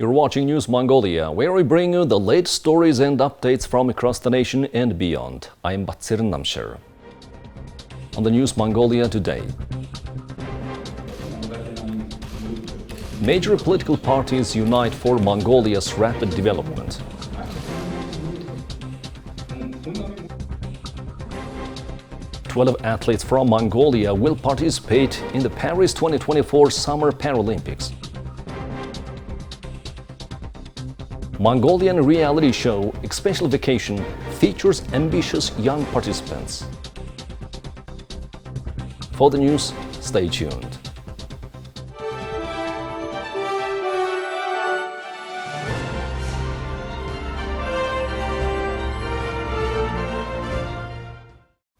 You're watching News Mongolia, where we bring you the latest stories and updates from across the nation and beyond. I'm Batsirin Namshir. On the News Mongolia today, major political parties unite for Mongolia's rapid development. "12 athletes from Mongolia will participate in the Paris 2024 Summer Paralympics. Mongolian reality show Special Vacation features ambitious young participants. For the news, stay tuned.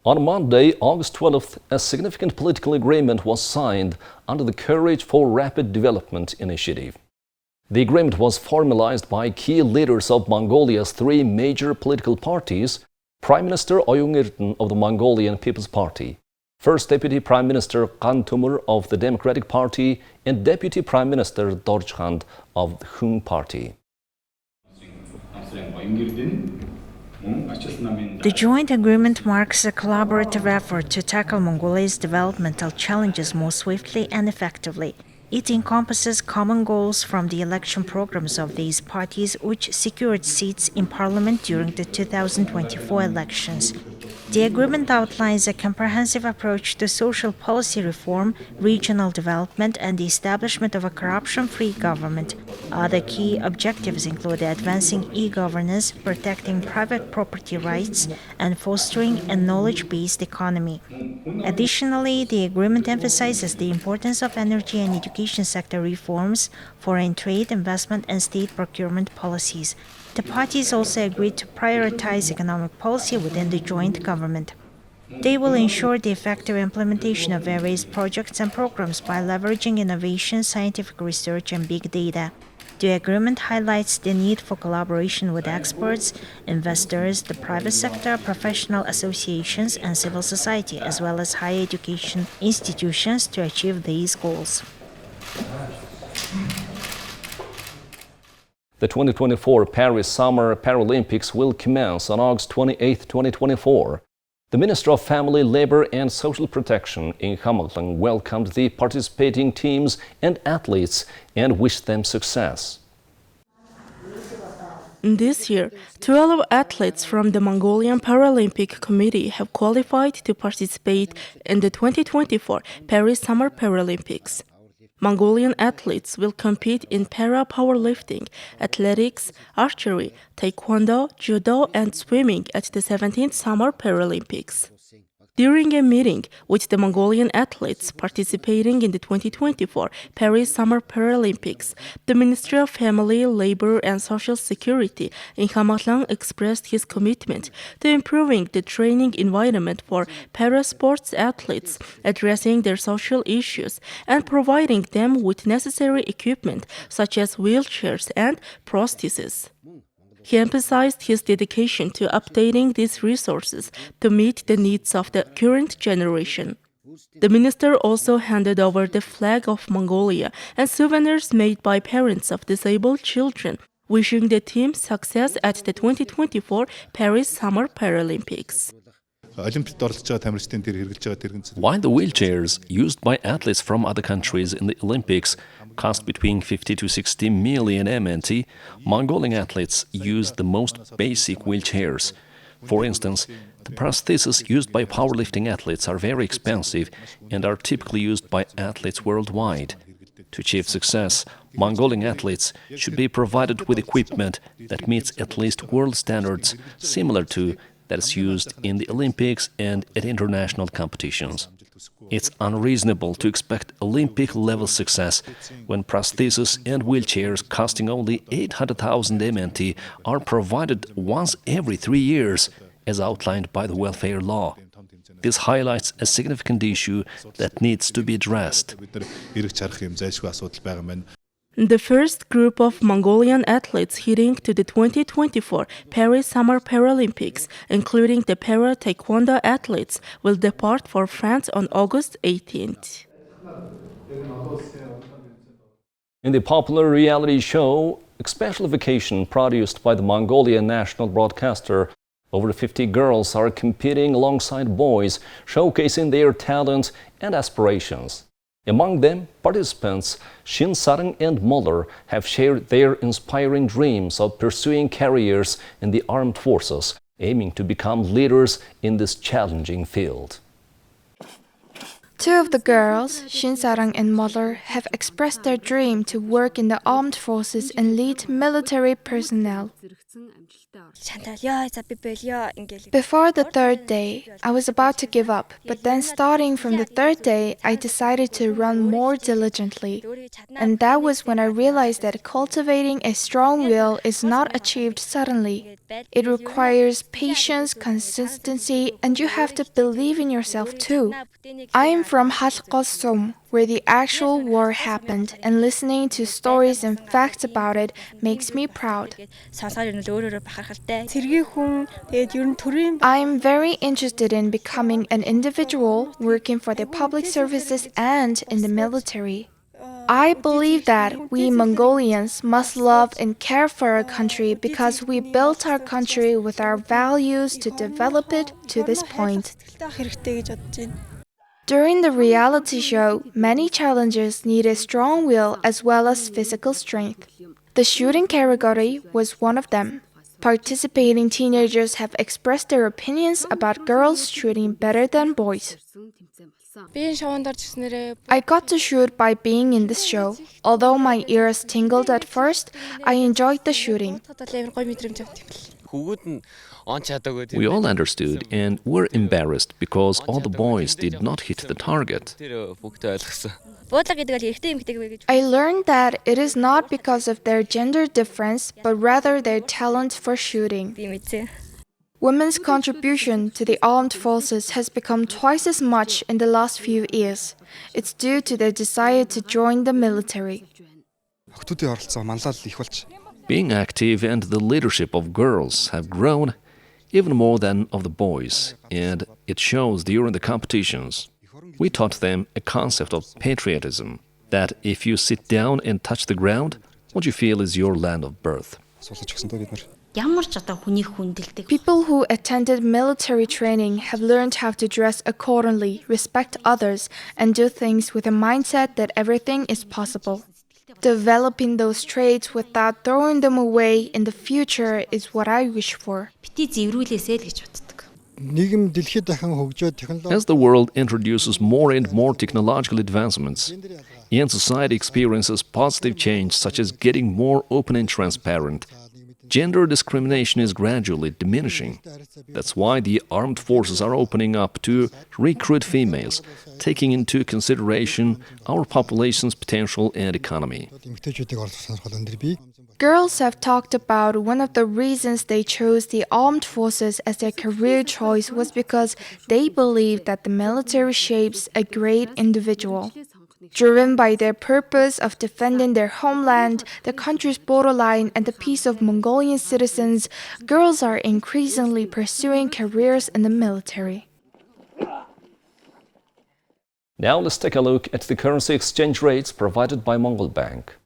On Monday, August 12th, a significant political agreement was signed under the Courage for Rapid Development initiative. The agreement was formalized by key leaders of Mongolia's three major political parties: Prime Minister Oyun-Erden of the Mongolian People's Party, First Deputy Prime Minister Khan Tumur of the Democratic Party, and Deputy Prime Minister Dorjkhand of the Hun Party. The joint agreement marks a collaborative effort to tackle Mongolia's developmental challenges more swiftly and effectively. It encompasses common goals from the election programs of these parties, which secured seats in parliament during the 2024 elections. The agreement outlines a comprehensive approach to social policy reform, regional development, and the establishment of a corruption-free government. Other key objectives include advancing e-governance, protecting private property rights, and fostering a knowledge-based economy. Additionally, the agreement emphasizes the importance of energy and education sector reforms, foreign trade, investment, and state procurement policies. The parties also agreed to prioritize economic policy within the joint government. They will ensure the effective implementation of various projects and programs by leveraging innovation, scientific research, and big data. The agreement highlights the need for collaboration with experts, investors, the private sector, professional associations, and civil society, as well as higher education institutions to achieve these goals. The 2024 Paris Summer Paralympics will commence on August 28, 2024. The Minister of Family, Labor and Social Protection in Hamaglang welcomed the participating teams and athletes and wished them success. This year, 12 athletes from the Mongolian Paralympic Committee have qualified to participate in the 2024 Paris Summer Paralympics. Mongolian athletes will compete in para-powerlifting, athletics, archery, taekwondo, judo, and swimming at the 17th Summer Paralympics. During a meeting with the Mongolian athletes participating in the 2024 Paris Summer Paralympics, the Ministry of Family, Labor and Social Security in Hamaglang expressed his commitment to improving the training environment for para-sports athletes, addressing their social issues, and providing them with necessary equipment such as wheelchairs and prostheses. He emphasized his dedication to updating these resources to meet the needs of the current generation. The minister also handed over the flag of Mongolia and souvenirs made by parents of disabled children, wishing the team success at the 2024 Paris Summer Paralympics. While the wheelchairs used by athletes from other countries in the Olympics cost between 50 to 60 million MNT, Mongolian athletes use the most basic wheelchairs. For instance, the prostheses used by powerlifting athletes are very expensive and are typically used by athletes worldwide. To achieve success, Mongolian athletes should be provided with equipment that meets at least world standards, similar to that is used in the Olympics and at international competitions. It's unreasonable to expect Olympic-level success when prostheses and wheelchairs costing only 800,000 MNT are provided once every 3 years, as outlined by the welfare law. This highlights a significant issue that needs to be addressed. The first group of Mongolian athletes heading to the 2024 Paris Summer Paralympics, including the para-taekwondo athletes, will depart for France on August 18th. In the popular reality show A special vacation produced by the Mongolian National Broadcaster. Over 50 girls are competing alongside boys, showcasing their talent and aspirations. Among them, participants Shin Sarang and Moller have shared their inspiring dreams of pursuing careers in the armed forces, aiming to become leaders in this challenging field. Two of the girls, Shin Sarang and Moller, have expressed their dream to work in the armed forces and lead military personnel. Before the third day, I was about to give up, but then starting from the third day, I decided to run more diligently. And that was when I realized that cultivating a strong will is not achieved suddenly. It requires patience, consistency, and you have to believe in yourself too. I am from Hatkosum, where the actual war happened, and listening to stories and facts about it makes me proud. I am very interested in becoming an individual, working for the public services and in the military. I believe that we Mongolians must love and care for our country because we built our country with our values to develop it to this point. During the reality show, many challengers need a strong will as well as physical strength. The shooting category was one of them. Participating teenagers have expressed their opinions about girls shooting better than boys. I got to shoot by being in this show. Although my ears tingled at first, I enjoyed the shooting. We all understood and were embarrassed because all the boys did not hit the target. I learned that it is not because of their gender difference, but rather their talent for shooting. Women's contribution to the armed forces has become twice as much in the last few years. It's due to their desire to join the military. Being active and the leadership of girls have grown even more than of the boys, and it shows during the competitions. We taught them a concept of patriotism, that if you sit down and touch the ground, what you feel is your land of birth. People who attended military training have learned how to dress accordingly, respect others, and do things with a mindset that everything is possible. Developing those traits without throwing them away in the future is what I wish for. As the world introduces more and more technological advancements, and society experiences positive change such as getting more open and transparent, gender discrimination is gradually diminishing. That's why the armed forces are opening up to recruit females, taking into consideration our population's potential and economy. Girls have talked about one of the reasons they chose the armed forces as their career choice was because they believe that the military shapes a great individual. Driven by their purpose of defending their homeland, the country's borderline, and the peace of Mongolian citizens, girls are increasingly pursuing careers in the military. Now let's take a look at the currency exchange rates provided by Mongol Bank.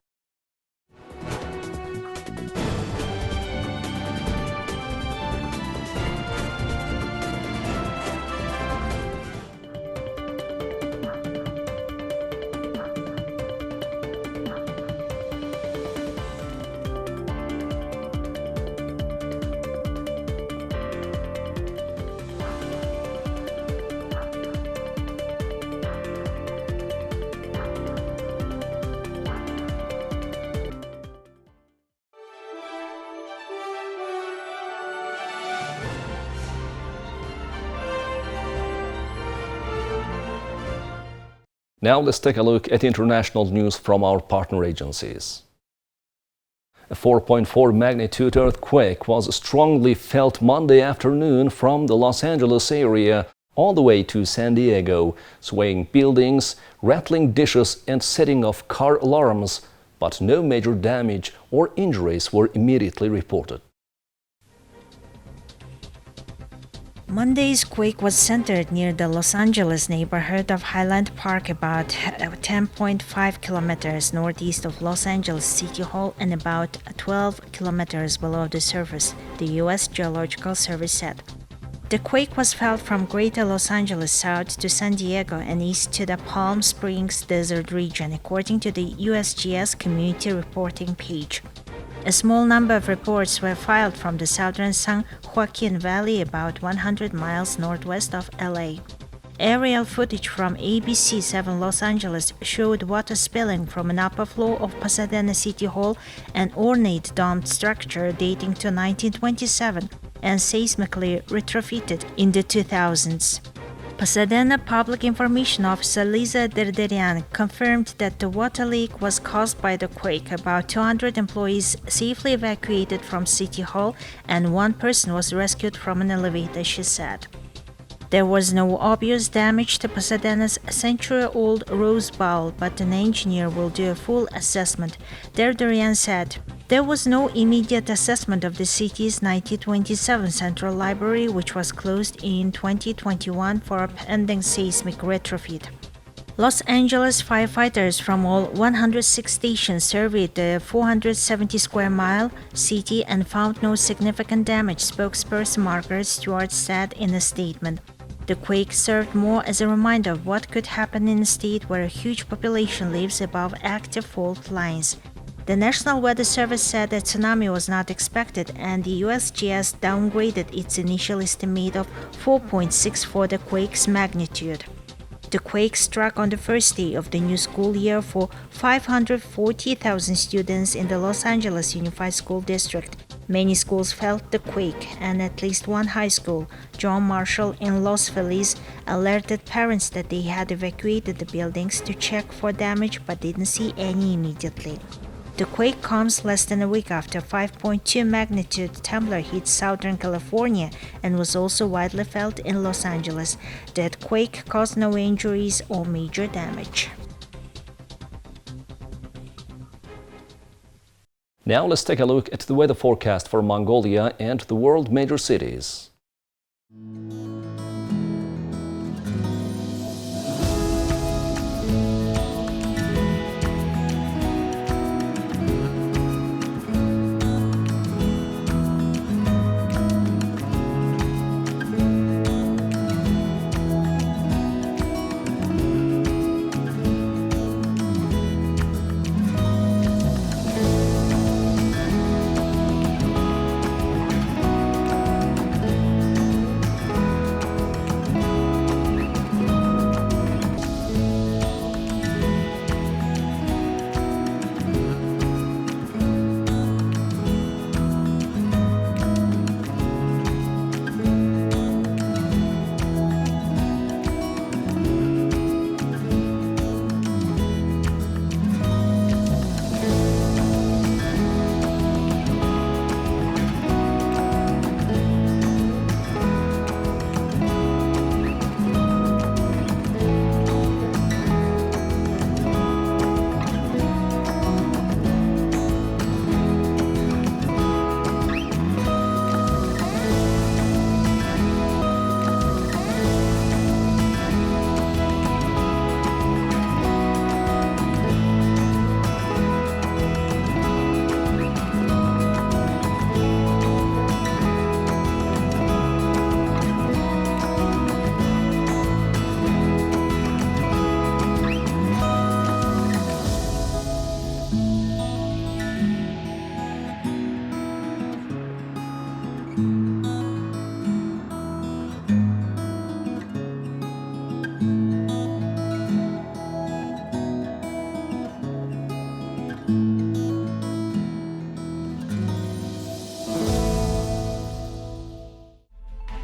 Now let's take a look at international news from our partner agencies. A 4.4 magnitude earthquake was strongly felt Monday afternoon from the Los Angeles area all the way to San Diego, swaying buildings, rattling dishes and setting off car alarms, but no major damage or injuries were immediately reported. Monday's quake was centered near the Los Angeles neighborhood of Highland Park, about 10.5 kilometers northeast of Los Angeles City Hall and about 12 kilometers below the surface, the U.S. Geological Service said. The quake was felt from Greater Los Angeles south to San Diego and east to the Palm Springs Desert region, according to the USGS community reporting page. A small number of reports were filed from the southern San Joaquin Valley, about 100 miles northwest of LA. Aerial footage from ABC 7 Los Angeles showed water spilling from an upper floor of Pasadena City Hall, an ornate domed structure dating to 1927 and seismically retrofitted in the 2000s. Pasadena Public Information Officer Lisa Derderian confirmed that the water leak was caused by the quake. About 200 employees safely evacuated from City Hall and one person was rescued from an elevator, she said. There was no obvious damage to Pasadena's century-old Rose Bowl, but an engineer will do a full assessment, Derderian said. There was no immediate assessment of the city's 1927 Central Library, which was closed in 2021 for a pending seismic retrofit. Los Angeles firefighters from all 106 stations surveyed the 470-square-mile city and found no significant damage, spokesperson Margaret Stewart said in a statement. The quake served more as a reminder of what could happen in a state where a huge population lives above active fault lines. The National Weather Service said a tsunami was not expected, and the USGS downgraded its initial estimate of 4.6 for the quake's magnitude. The quake struck on the first day of the new school year for 540,000 students in the Los Angeles Unified School District. Many schools felt the quake, and at least one high school, John Marshall in Los Feliz, alerted parents that they had evacuated the buildings to check for damage but didn't see any immediately. The quake comes less than a week after 5.2 magnitude tremor hit Southern California and was also widely felt in Los Angeles. That quake caused no injuries or major damage. Now let's take a look at the weather forecast for Mongolia and the world major cities.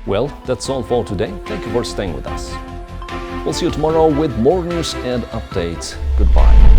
Well, that's all for today. Thank you for staying with us. We'll see you tomorrow with more news and updates. Goodbye.